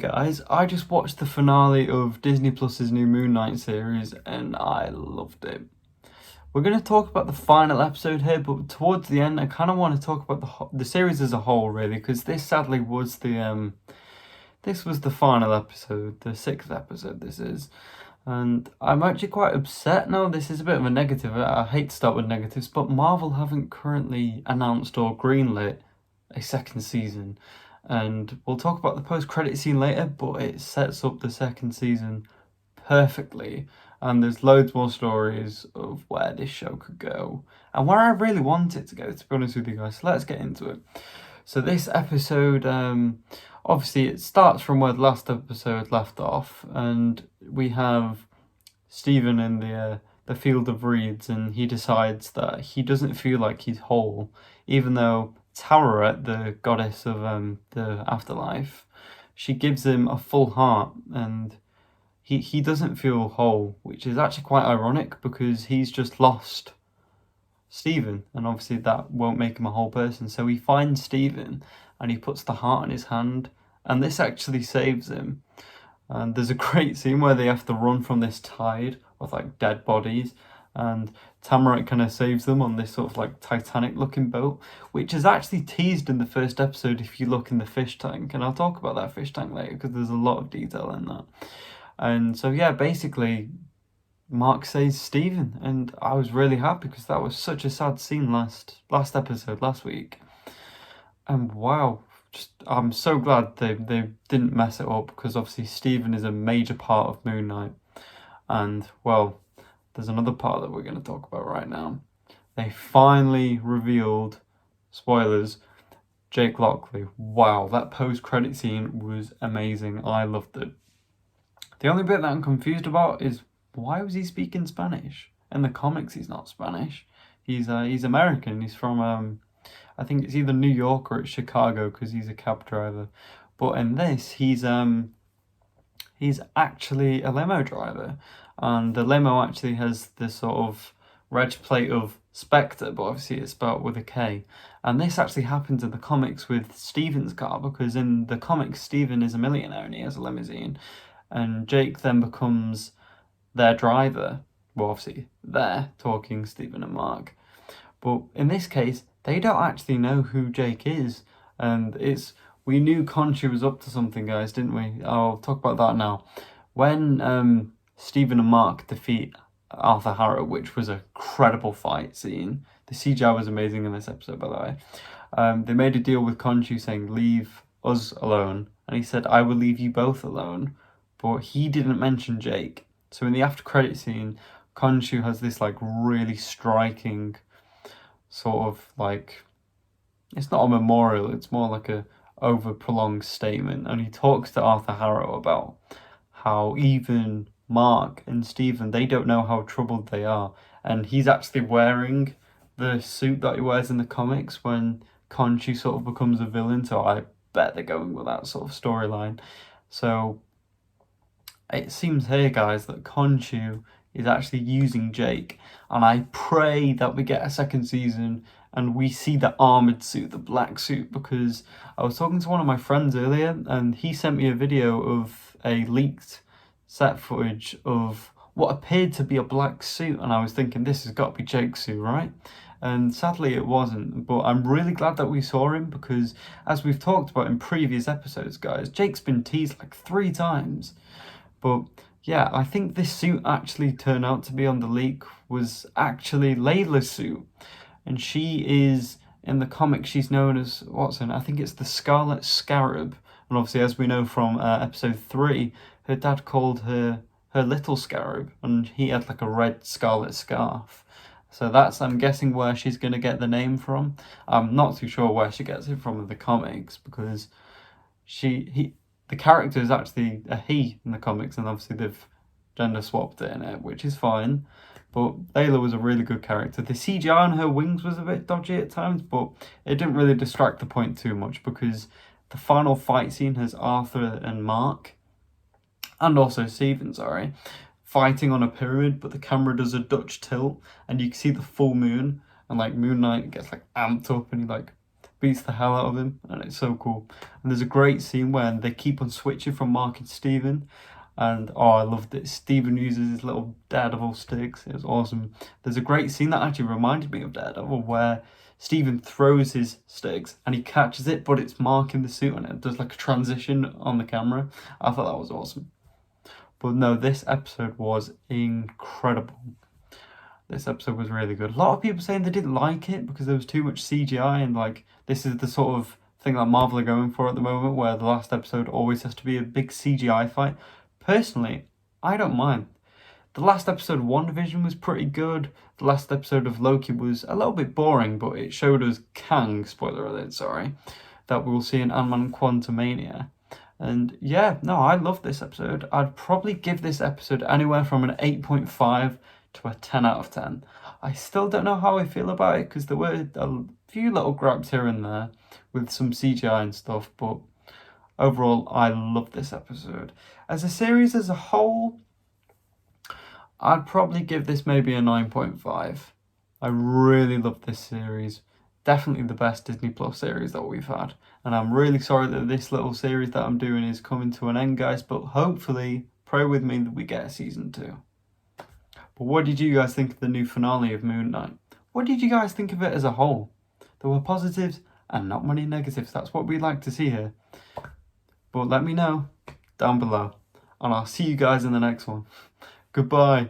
guys, I just watched the finale of Disney Plus's new Moon Knight series and I loved it. We're going to talk about the final episode here, but towards the end I kind of want to talk about the series as a whole, really, because this sadly was the final episode, the 6th episode this is. And I'm actually quite upset now. This is a bit of a negative. I hate to start with negatives, but Marvel haven't currently announced or greenlit a second season. And we'll talk about the post-credit scene later, but it sets up the second season perfectly. And there's loads more stories of where this show could go and where I really want it to go, to be honest with you guys. So let's get into it. So this episode, obviously it starts from where the last episode left off, and we have Stephen in the field of reeds, and he decides that he doesn't feel like he's whole, even though Taweret, the goddess of the afterlife, she gives him a full heart, and he doesn't feel whole, which is actually quite ironic because he's just lost Stephen, and obviously that won't make him a whole person. So he finds Stephen and he puts the heart in his hand, and this actually saves him. And there's a great scene where they have to run from this tide of like dead bodies, and Tamaret kind of saves them on this sort of like Titanic looking boat, which is actually teased in the first episode if you look in the fish tank, and I'll talk about that fish tank later because there's a lot of detail in that. And so yeah, basically Marc saves Stephen, and I was really happy because that was such a sad scene last episode last week. And wow, I'm so glad they didn't mess it up, because obviously Stephen is a major part of Moon Knight. And well, there's another part that we're going to talk about right now. They finally revealed, spoilers, Jake Lockley. Wow, that post-credit scene was amazing. I loved it. The only bit that I'm confused about is, why was he speaking Spanish? In the comics, he's not Spanish. He's American. He's from I think it's either New York or it's Chicago, because he's a cab driver. But in this, he's actually a limo driver, and the limo actually has this sort of reg plate of Spectre, but obviously it's spelled with a K. And this actually happens in the comics with Stephen's car, because in the comics Stephen is a millionaire and he has a limousine, and Jake then becomes their driver. Well, obviously they're talking, Stephen and Marc, but in this case they don't actually know who Jake is. And we knew Khonshu was up to something, guys, didn't we? I'll talk about that now. When Stephen and Marc defeat Arthur Harrow, which was a credible fight scene. The CGI was amazing in this episode, by the way. They made a deal with Khonshu saying, leave us alone. And he said, I will leave you both alone. But he didn't mention Jake. So in the after credit scene, Khonshu has this like really striking sort of like, it's not a memorial, it's more like a over prolonged statement, and he talks to Arthur Harrow about how even Marc and Stephen, they don't know how troubled they are, and he's actually wearing the suit that he wears in the comics when Khonshu sort of becomes a villain. So I bet they're going with that sort of storyline. So it seems here, guys, that Khonshu is actually using Jake, and I pray that we get a second season and we see the armored suit, the black suit, because I was talking to one of my friends earlier and he sent me a video of a leaked set footage of what appeared to be a black suit, and I was thinking, this has got to be Jake's suit, right? And sadly it wasn't, but I'm really glad that we saw him, because as we've talked about in previous episodes, guys, Jake's been teased like 3 times. But yeah, I think this suit actually turned out to be on the leak was actually Layla's suit. And she is, in the comics, she's known as, I think it's the Scarlet Scarab. And obviously, as we know from episode 3, her dad called her little scarab, and he had like a red scarlet scarf. So that's, I'm guessing, where she's going to get the name from. I'm not too sure where she gets it from in the comics, because the character is actually a he in the comics, and obviously they've gender swapped it in it, which is fine. But Layla was a really good character. The CGI on her wings was a bit dodgy at times, but it didn't really distract the point too much, because the final fight scene has Arthur and Marc, and also Stephen, fighting on a pyramid, but the camera does a Dutch tilt, and you can see the full moon, and like Moon Knight gets like amped up, and he like beats the hell out of him, and it's so cool. And there's a great scene where they keep on switching from Marc and Steven, and oh, I loved it. Steven uses his little Daredevil sticks. It was awesome. There's a great scene that actually reminded me of Daredevil where Steven throws his sticks and he catches it, but it's Marc in the suit and it does like a transition on the camera. I thought that was awesome. But no, this episode was incredible. This episode was really good. A lot of people saying they didn't like it because there was too much CGI, and like this is the sort of thing that Marvel are going for at the moment, where the last episode always has to be a big CGI fight. Personally, I don't mind. The last episode of WandaVision was pretty good. The last episode of Loki was a little bit boring, but it showed us Kang, spoiler alert, sorry, that we'll see in Ant-Man Quantumania. And yeah, no, I love this episode. I'd probably give this episode anywhere from an 8.5 to a 10 out of 10. I still don't know how I feel about it because there were a few little grabs here and there with some CGI and stuff, but overall, I love this episode. As a series as a whole, I'd probably give this maybe a 9.5. I really love this series. Definitely the best Disney Plus series that we've had. And I'm really sorry that this little series that I'm doing is coming to an end, guys, but hopefully, pray with me that we get a season 2. But what did you guys think of the new finale of Moon Knight? What did you guys think of it as a whole? There were positives and not many negatives. That's what we'd like to see here. But let me know down below. And I'll see you guys in the next one. Goodbye.